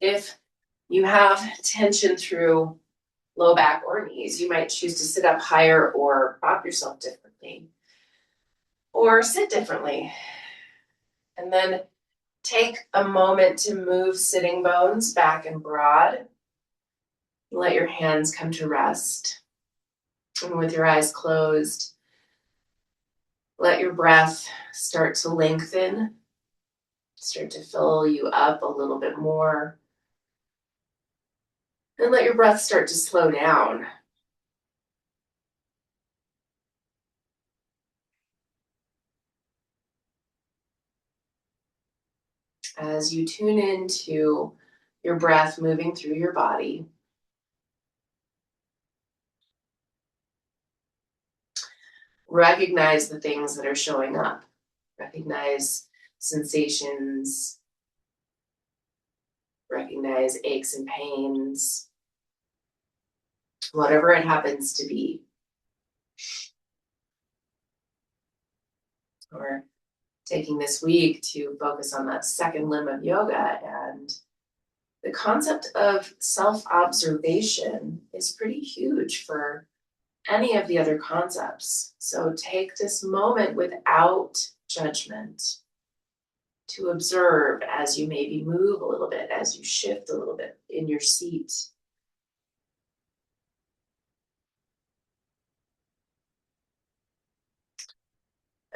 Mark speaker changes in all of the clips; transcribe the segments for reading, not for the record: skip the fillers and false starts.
Speaker 1: If you have tension through low back or knees, you might choose to sit up higher or prop yourself differently or sit differently. And then take a moment to move sitting bones back and broad. Let your hands come to rest. And with your eyes closed, let your breath start to lengthen, start to fill you up a little bit more. And let your breath start to slow down. As you tune into your breath moving through your body, recognize the things that are showing up. Recognize sensations, recognize aches and pains, whatever it happens to be. Or taking this week to focus on that second limb of yoga. And the concept of self-observation is pretty huge for any of the other concepts. So take this moment without judgment to observe as you maybe move a little bit, as you shift a little bit in your seat.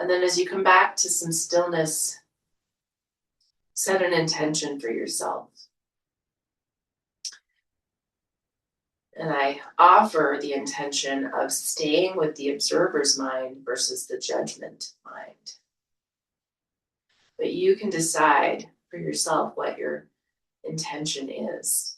Speaker 1: And then as you come back to some stillness, set an intention for yourself. And I offer the intention of staying with the observer's mind versus the judgment mind. But you can decide for yourself what your intention is.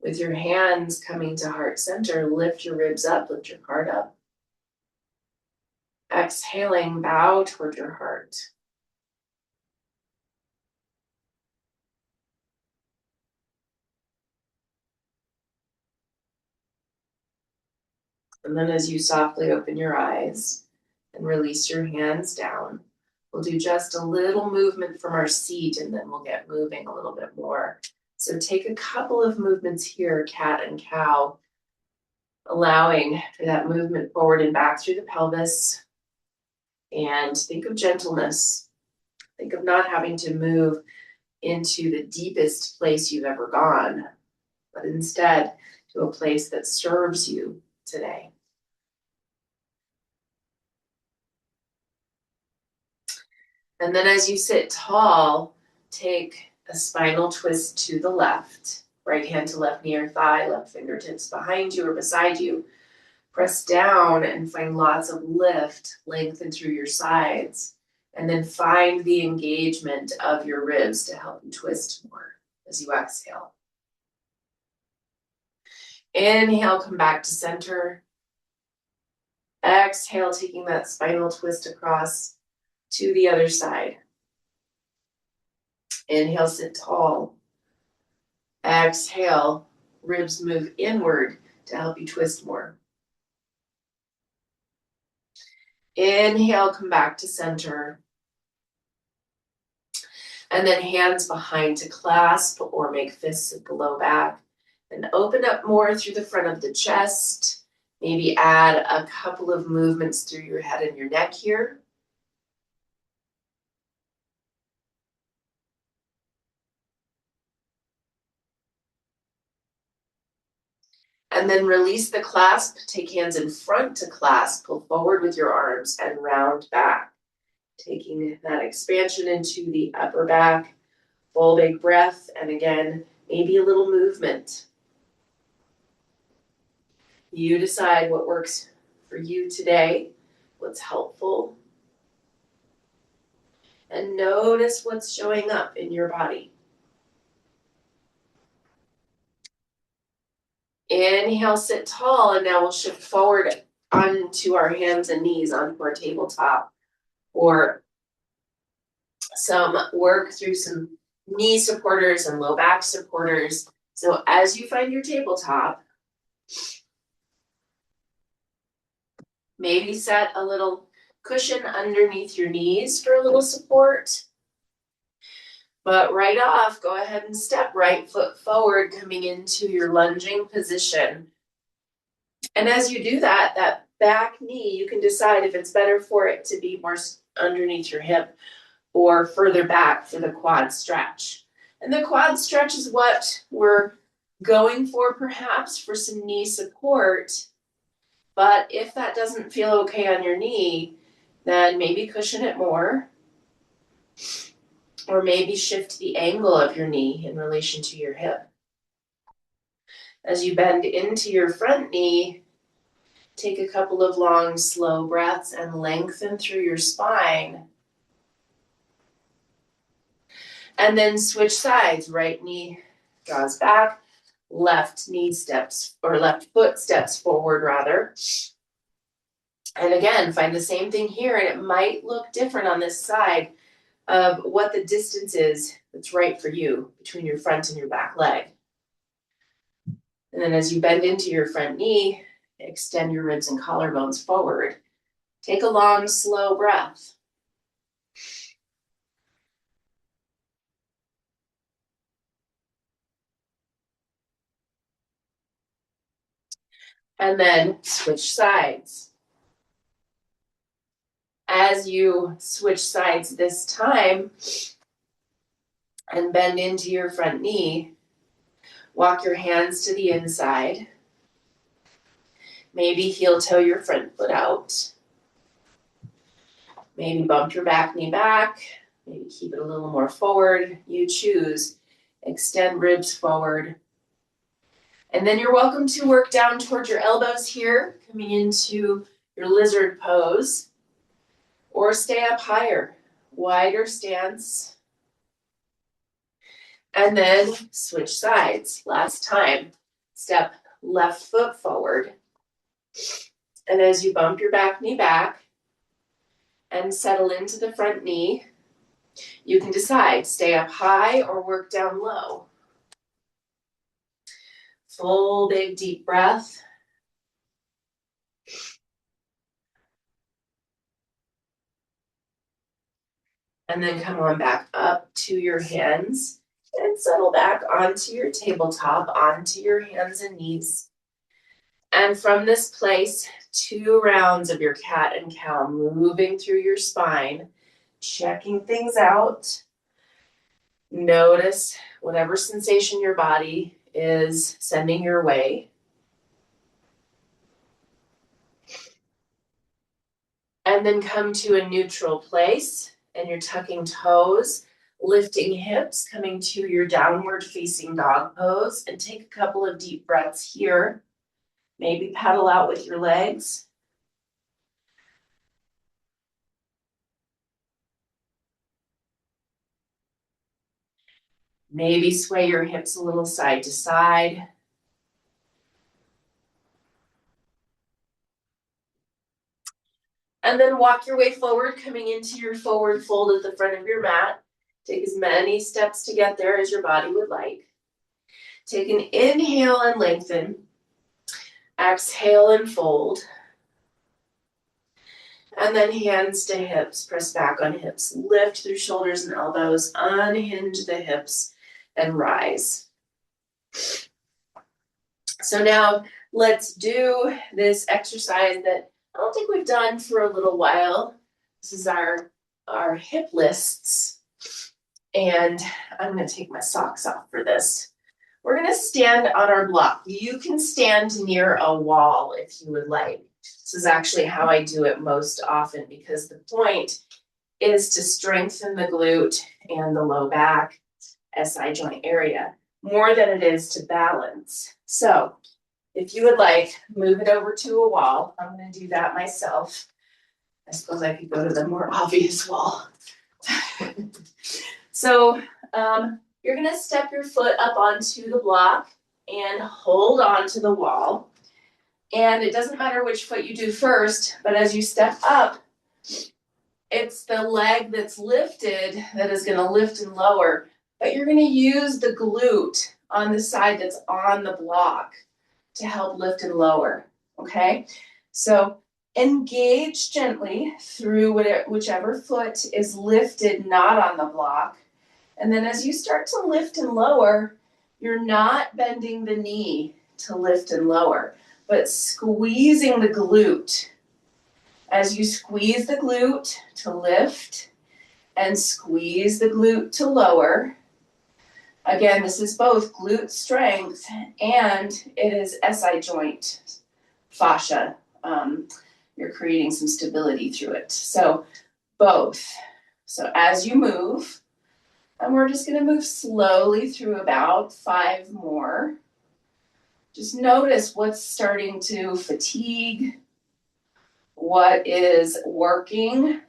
Speaker 1: With your hands coming to heart center, lift your ribs up, lift your heart up. Exhaling, bow toward your heart. And then as you softly open your eyes and release your hands down, we'll do just a little movement from our seat and then we'll get moving a little bit more. So take a couple of movements here, cat and cow, allowing for that movement forward and back through the pelvis. And think of gentleness. Think of not having to move into the deepest place you've ever gone, but instead to a place that serves you today. And then as you sit tall, take a spinal twist to the left. Right hand to left knee or thigh, left fingertips behind you or beside you. Press down and find lots of lift, lengthen through your sides. And then find the engagement of your ribs to help you twist more as you exhale. Inhale, come back to center. Exhale, taking that spinal twist across to the other side. Inhale, sit tall. Exhale, ribs move inward to help you twist more. Inhale, come back to center. And then hands behind to clasp or make fists at the low back. And open up more through the front of the chest. Maybe add a couple of movements through your head and your neck here. And then release the clasp. Take hands in front to clasp. Pull forward with your arms and round back. Taking that expansion into the upper back. Full big breath. And again, maybe a little movement. You decide what works for you today, what's helpful. And notice what's showing up in your body. Inhale, sit tall, and now we'll shift forward onto our hands and knees, onto our tabletop, or some work through some knee supporters and low back supporters. So as you find your tabletop, Maybe set a little cushion underneath your knees for a little support. But right off, go ahead and step right foot forward, coming into your lunging position. And as you do that, that back knee, you can decide if it's better for it to be more underneath your hip or further back for the quad stretch. And the quad stretch is what we're going for, perhaps for some knee support. But if that doesn't feel okay on your knee, then maybe cushion it more, or maybe shift the angle of your knee in relation to your hip. As you bend into your front knee, take a couple of long, slow breaths and lengthen through your spine. And then switch sides. Right knee draws back, left knee steps, or left foot steps forward rather. And again, find the same thing here, and it might look different on this side of what the distance is that's right for you between your front and your back leg. And then as you bend into your front knee, extend your ribs and collarbones forward. Take a long, slow breath. And then switch sides. As you switch sides this time and bend into your front knee, walk your hands to the inside. Maybe heel toe your front foot out. Maybe bump your back knee back. Maybe keep it a little more forward. You choose. Extend ribs forward. And then you're welcome to work down towards your elbows here, coming into your lizard pose. Or stay up higher, wider stance. And then switch sides. Last time, step left foot forward. And as you bump your back knee back and settle into the front knee, you can decide, stay up high or work down low. Full big deep breath. And then come on back up to your hands and settle back onto your tabletop, onto your hands and knees. And from this place, 2 rounds of your cat and cow, moving through your spine, checking things out. Notice whatever sensation your body is sending your way. And then come to a neutral place, and you're tucking toes, lifting hips, coming to your downward facing dog pose, and take a couple of deep breaths here. Maybe paddle out with your legs. Maybe sway your hips a little side to side. And then walk your way forward, coming into your forward fold at the front of your mat. Take as many steps to get there as your body would like. Take an inhale and lengthen. Exhale and fold. And then hands to hips, press back on hips. Lift through shoulders and elbows, unhinge the hips, and rise. So now let's do this exercise that I don't think we've done for a little while. This is our hip lists. And I'm going to take my socks off for this. We're going to stand on our block. You can stand near a wall if you would like. This is actually how I do it most often because the point is to strengthen the glute and the low back SI joint area more than it is to balance. So if you would like, move it over to a wall. I'm going to do that myself. I suppose I could go to the more obvious wall. So you're going to step your foot up onto the block and hold on to the wall. And it doesn't matter which foot you do first, but as you step up, it's the leg that's lifted that is going to lift and lower. But you're going to use the glute on the side that's on the block to help lift and lower, okay? So Engage gently through whichever foot is lifted, not on the block. And then as you start to lift and lower, you're not bending the knee to lift and lower, but squeezing the glute. As you squeeze the glute to lift and squeeze the glute to lower, again, this is both glute strength and it is SI joint fascia. You're creating some stability through it. So both. So as you move, and we're just going to move slowly through about 5 more. Just notice what's starting to fatigue, what is working,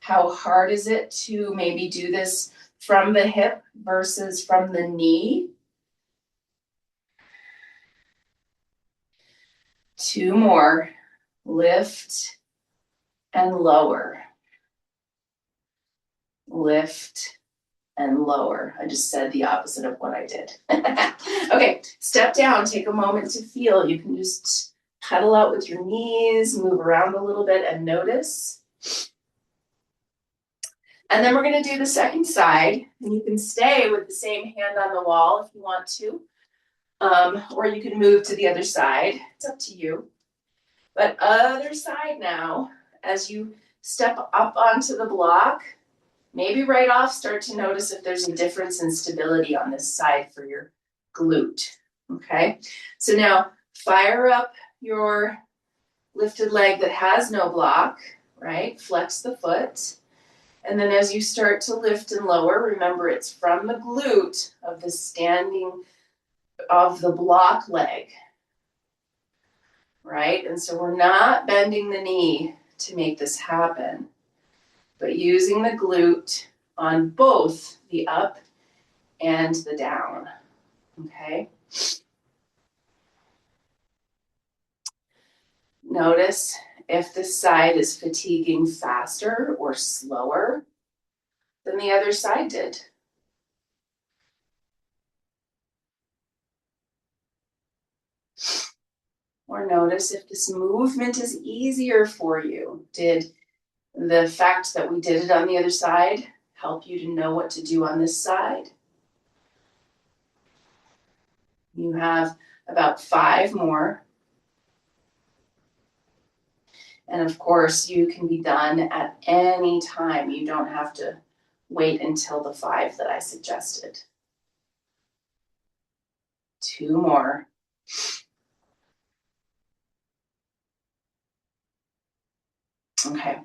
Speaker 1: how hard is it to maybe do this from the hip versus from the knee. 2 more. Lift and lower. Lift and lower. I just said the opposite of what I did. Okay, step down, take a moment to feel. You can just pedal out with your knees, move around a little bit and notice. And then we're going to do the second side. And you can stay with the same hand on the wall if you want to. Or you can move to the other side. It's up to you. But other side now, as you step up onto the block, maybe right off, start to notice if there's a difference in stability on this side for your glute, okay? So now fire up your lifted leg that has no block, right? Flex the foot. And then as you start to lift and lower, remember it's from the glute of the standing of the block leg, right? And so we're not bending the knee to make this happen, but using the glute on both the up and the down, okay? Notice if this side is fatiguing faster or slower than the other side did. Or notice if this movement is easier for you. Did the fact that we did it on the other side help you to know what to do on this side? You have about 5 more. And of course, you can be done at any time. You don't have to wait until the 5 that I suggested. 2 more. Okay,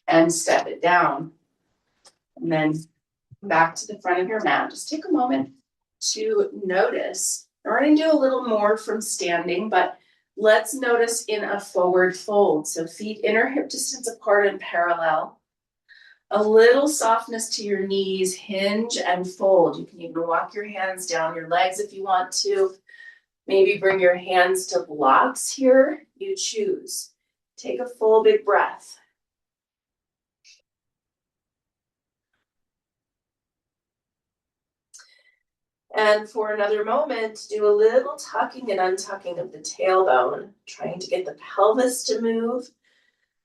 Speaker 1: and step it down. And then back to the front of your mat. Just take a moment to notice. We're going to do a little more from standing, but let's notice in a forward fold. So feet inner hip distance apart and parallel. A little softness to your knees, hinge and fold. You can even walk your hands down your legs if you want to. Maybe bring your hands to blocks here. You choose. Take a full big breath. And for another moment, do a little tucking and untucking of the tailbone, trying to get the pelvis to move,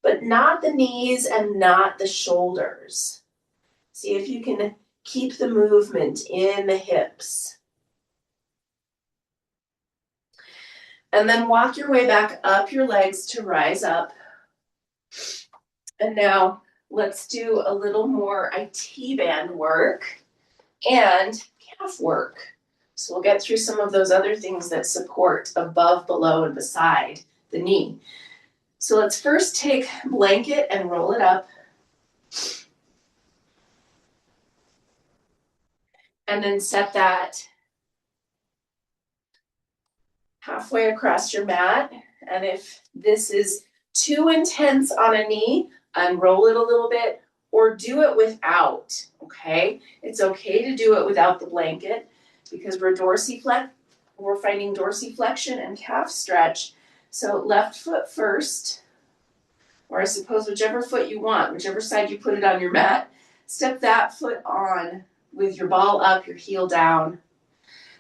Speaker 1: but not the knees and not the shoulders. See if you can keep the movement in the hips. And then walk your way back up your legs to rise up. And now let's do a little more IT band work and calf work. So we'll get through some of those other things that support above, below, and beside the knee. So let's first take blanket and roll it up. And then set that halfway across your mat. And if this is too intense on a knee, unroll it a little bit or do it without, okay? It's okay to do it without the blanket because we're finding dorsiflexion and calf stretch. So left foot first, or I suppose whichever foot you want, whichever side you put it on your mat, step that foot on with your ball up, your heel down.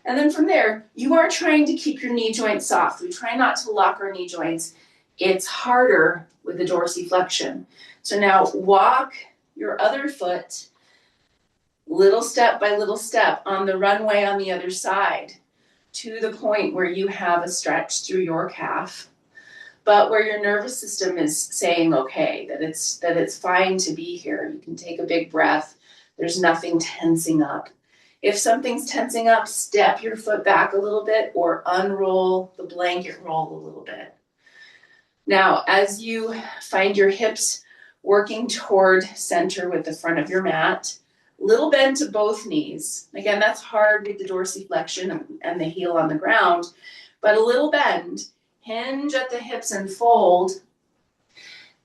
Speaker 1: And then from there, you are trying to keep your knee joints soft. We try not to lock our knee joints it's harder with the dorsiflexion. So now walk your other foot little step by little step on the runway on the other side to the point where you have a stretch through your calf, but where your nervous system is saying, okay, that it's fine to be here. You can take a big breath. There's nothing tensing up. If something's tensing up, step your foot back a little bit or unroll the blanket roll a little bit. Now, as you find your hips working toward center with the front of your mat, little bend to both knees. Again, that's hard with the dorsiflexion and the heel on the ground, but a little bend, hinge at the hips and fold,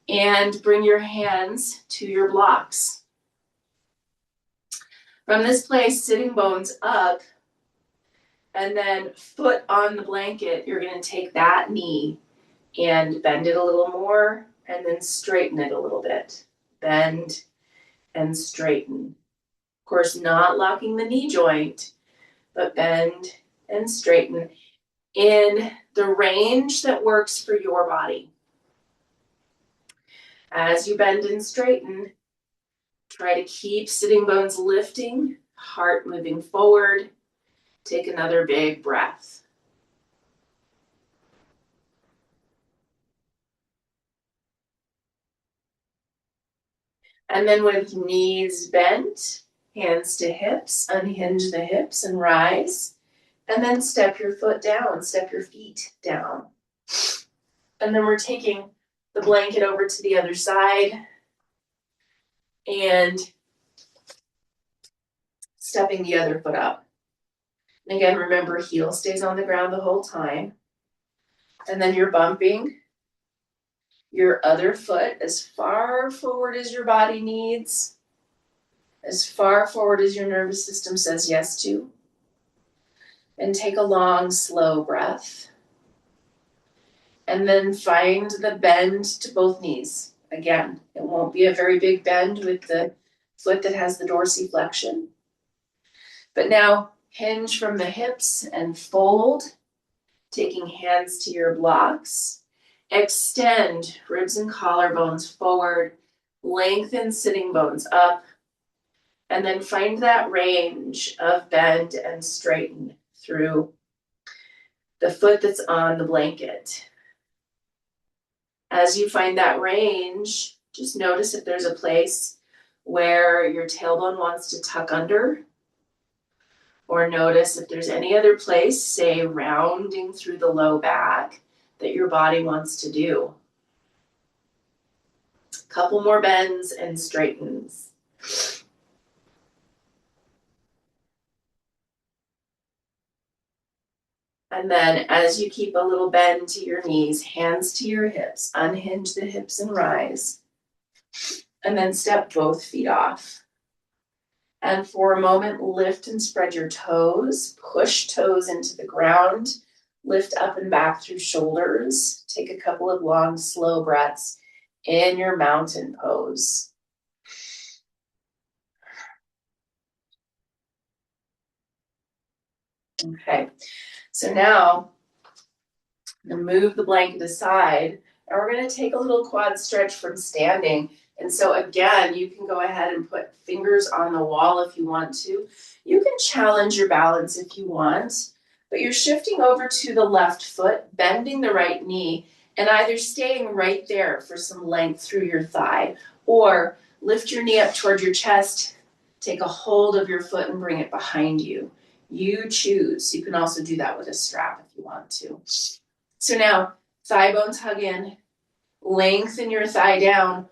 Speaker 1: and bring your hands to your blocks. From this place, sitting bones up, and then foot on the blanket, you're going to take that knee and bend it a little more, and then straighten it a little bit. Bend and straighten. Of course, not locking the knee joint, but bend and straighten in the range that works for your body. As you bend and straighten, try to keep sitting bones lifting, heart moving forward. Take another big breath. And then with knees bent, hands to hips, unhinge the hips and rise. And then step your foot down, step your feet down. And then we're taking the blanket over to the other side and stepping the other foot up. And again, remember, heel stays on the ground the whole time. And then you're bumping your other foot as far forward as your body needs, as far forward as your nervous system says yes to. And take a long, slow breath. And then find the bend to both knees. Again, it won't be a very big bend with the foot that has the dorsiflexion. But now hinge from the hips and fold, taking hands to your blocks. Extend ribs and collarbones forward, lengthen sitting bones up, and then find that range of bend and straighten through the foot that's on the blanket. As you find that range, just notice if there's a place where your tailbone wants to tuck under, or notice if there's any other place, say rounding through the low back, that your body wants to do. A couple more bends and straightens. And then as you keep a little bend to your knees, hands to your hips, unhinge the hips and rise. And then step both feet off. And for a moment, lift and spread your toes, push toes into the ground, lift up and back through shoulders. Take a couple of long, slow breaths in your mountain pose. Okay, so now I'm going to move the blanket aside, and we're going to take a little quad stretch from standing. And so again, you can go ahead and put fingers on the wall if you want to. You can challenge your balance if you want, but you're shifting over to the left foot, bending the right knee, and either staying right there for some length through your thigh, or lift your knee up toward your chest, take a hold of your foot and bring it behind you. You choose. You can also do that with a strap if you want to. So now, thigh bones hug in, lengthen your thigh down,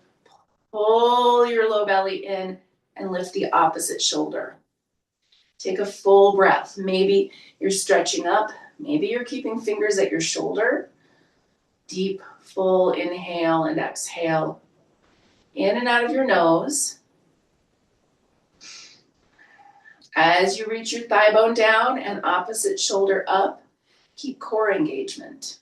Speaker 1: pull your low belly in, and lift the opposite shoulder. Take a full breath. Maybe you're stretching up. Maybe you're keeping fingers at your shoulder. Deep, full inhale and exhale. In and out of your nose. As you reach your thigh bone down and opposite shoulder up, keep core engagement.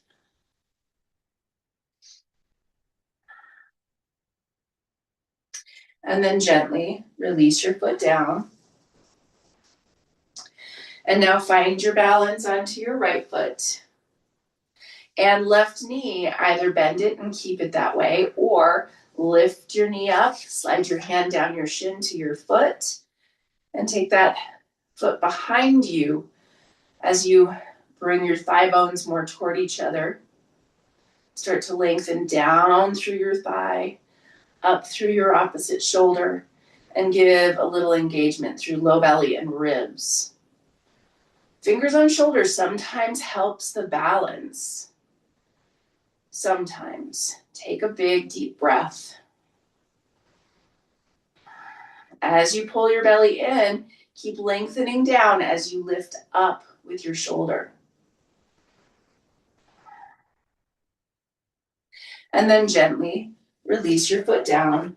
Speaker 1: And then gently release your foot down. And now find your balance onto your right foot. And left knee, either bend it and keep it that way, or lift your knee up, slide your hand down your shin to your foot, and take that foot behind you as you bring your thigh bones more toward each other. Start to lengthen down through your thigh, up through your opposite shoulder, and give a little engagement through low belly and ribs. Fingers on shoulders sometimes helps the balance. Sometimes. Take a big, deep breath. As you pull your belly in, keep lengthening down as you lift up with your shoulder. And then gently release your foot down.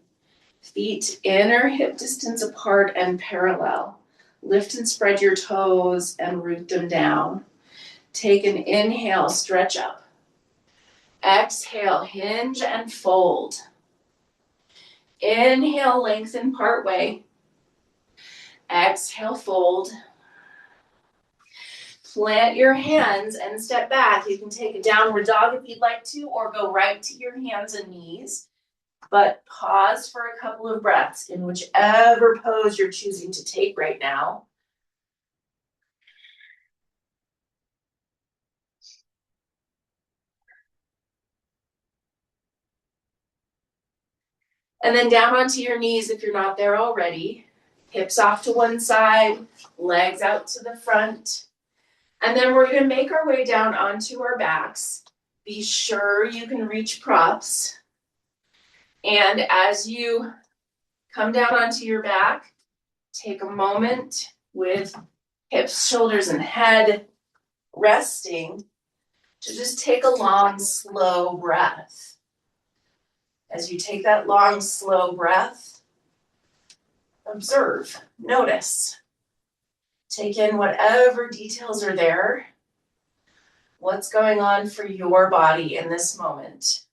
Speaker 1: Feet inner hip distance apart and parallel. Lift and spread your toes and root them down. Take an inhale, stretch up. Exhale, hinge and fold. Inhale, lengthen part way. Exhale, fold. Plant your hands and step back. You can take a downward dog if you'd like to, or go right to your hands and knees. But pause for a couple of breaths in whichever pose you're choosing to take right now. And then down onto your knees if you're not there already. Hips off to one side, legs out to the front. And then we're going to make our way down onto our backs. Be sure you can reach props. And as you come down onto your back, take a moment with hips, shoulders, and head resting to just take a long, slow breath. As you take that long, slow breath, observe, notice. Take in whatever details are there. What's going on for your body in this moment?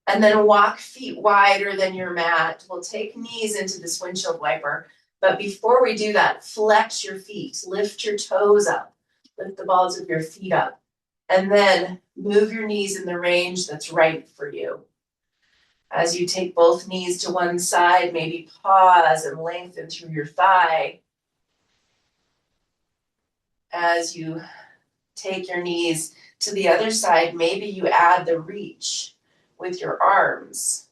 Speaker 1: And then walk feet wider than your mat. We'll take knees into this windshield wiper. But before we do that, flex your feet. Lift your toes up. Lift the balls of your feet up. And then move your knees in the range that's right for you. As you take both knees to one side, maybe pause and lengthen through your thigh. As you take your knees to the other side, maybe you add the reach with your arms.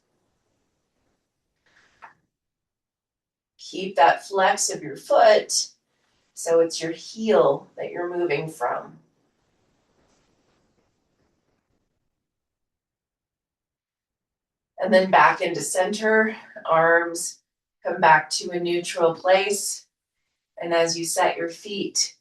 Speaker 1: Keep that flex of your foot so it's your heel that you're moving from. And then back into center, arms come back to a neutral place. And as you set your feet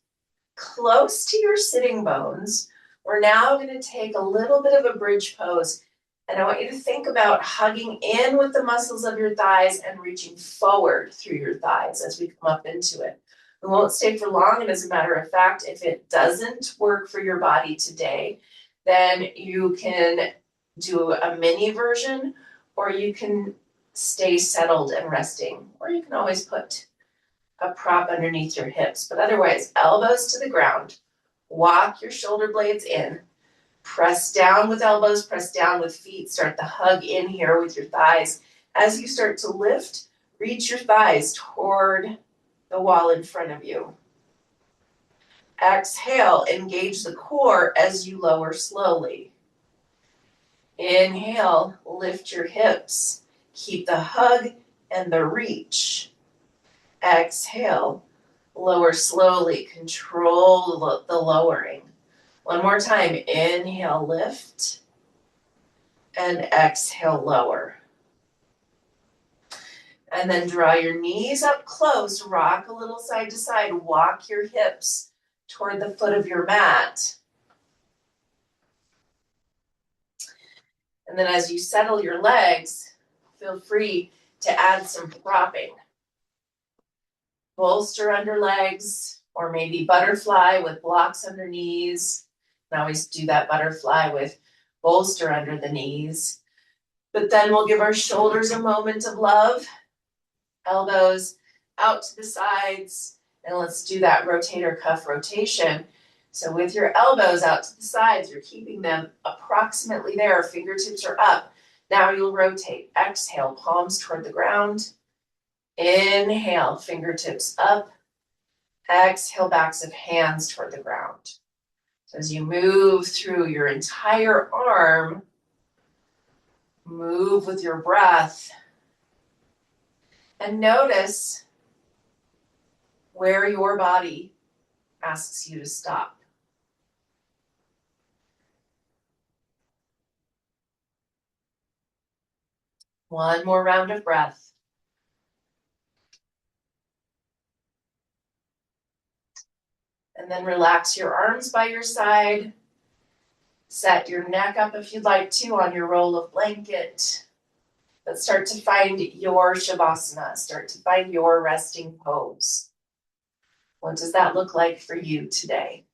Speaker 1: close to your sitting bones, we're now going to take a little bit of a bridge pose. And I want you to think about hugging in with the muscles of your thighs and reaching forward through your thighs as we come up into it. We won't stay for long, and as a matter of fact, if it doesn't work for your body today, then you can do a mini version, or you can stay settled and resting, or you can always put a prop underneath your hips. But otherwise, elbows to the ground, walk your shoulder blades in, press down with elbows, press down with feet, start the hug in here with your thighs. As you start to lift, reach your thighs toward the wall in front of you. Exhale, engage the core as you lower slowly. Inhale, lift your hips. Keep the hug and the reach. Exhale, lower slowly. Control the lowering. One more time. Inhale, lift. And exhale, lower. And then draw your knees up close. Rock a little side to side. Walk your hips toward the foot of your mat. And then as you settle your legs, feel free to add some propping. Bolster under legs, or maybe butterfly with blocks under knees. You can always do that butterfly with bolster under the knees. But then we'll give our shoulders a moment of love. Elbows out to the sides, And let's do that rotator cuff rotation. So with your elbows out to the sides, you're keeping them approximately there, fingertips are up. Now you'll rotate. Exhale, palms toward the ground. Inhale, fingertips up. Exhale, backs of hands toward the ground. So as you move through your entire arm, move with your breath. And notice where your body asks you to stop. One more round of breath. And then relax your arms by your side. Set your neck up if you'd like to on your roll of blanket. But start to find your Shavasana. Start to find your resting pose. What does that look like for you today?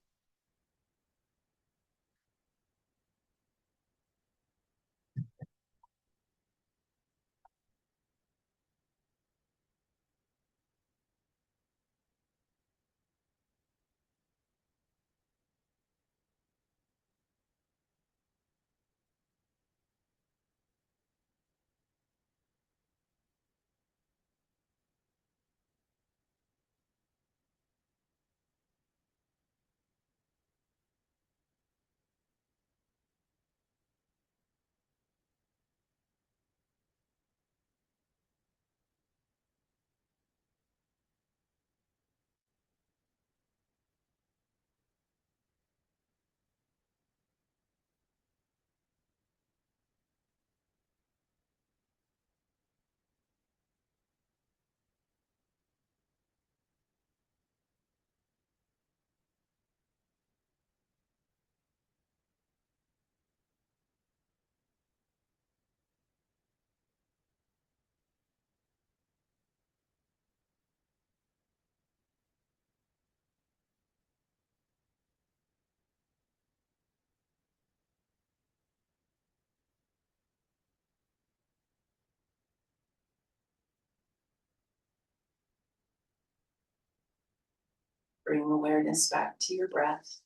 Speaker 1: Bring awareness back to your breath.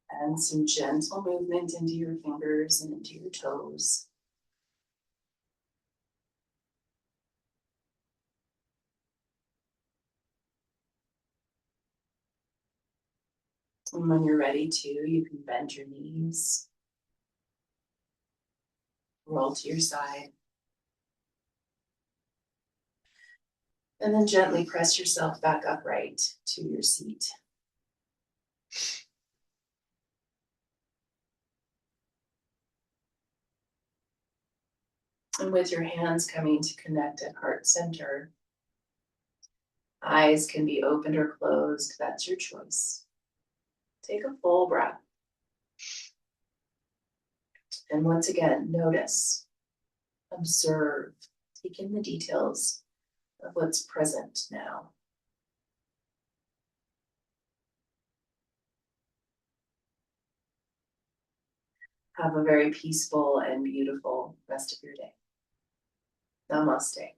Speaker 1: And some gentle movement into your fingers and into your toes. And when you're ready to, you can bend your knees, roll to your side, and then gently press yourself back upright to your seat. And with your hands coming to connect at heart center, eyes can be opened or closed, that's your choice. Take a full breath. And once again, notice, observe, take in the details of what's present now. Have a very peaceful and beautiful rest of your day. Namaste.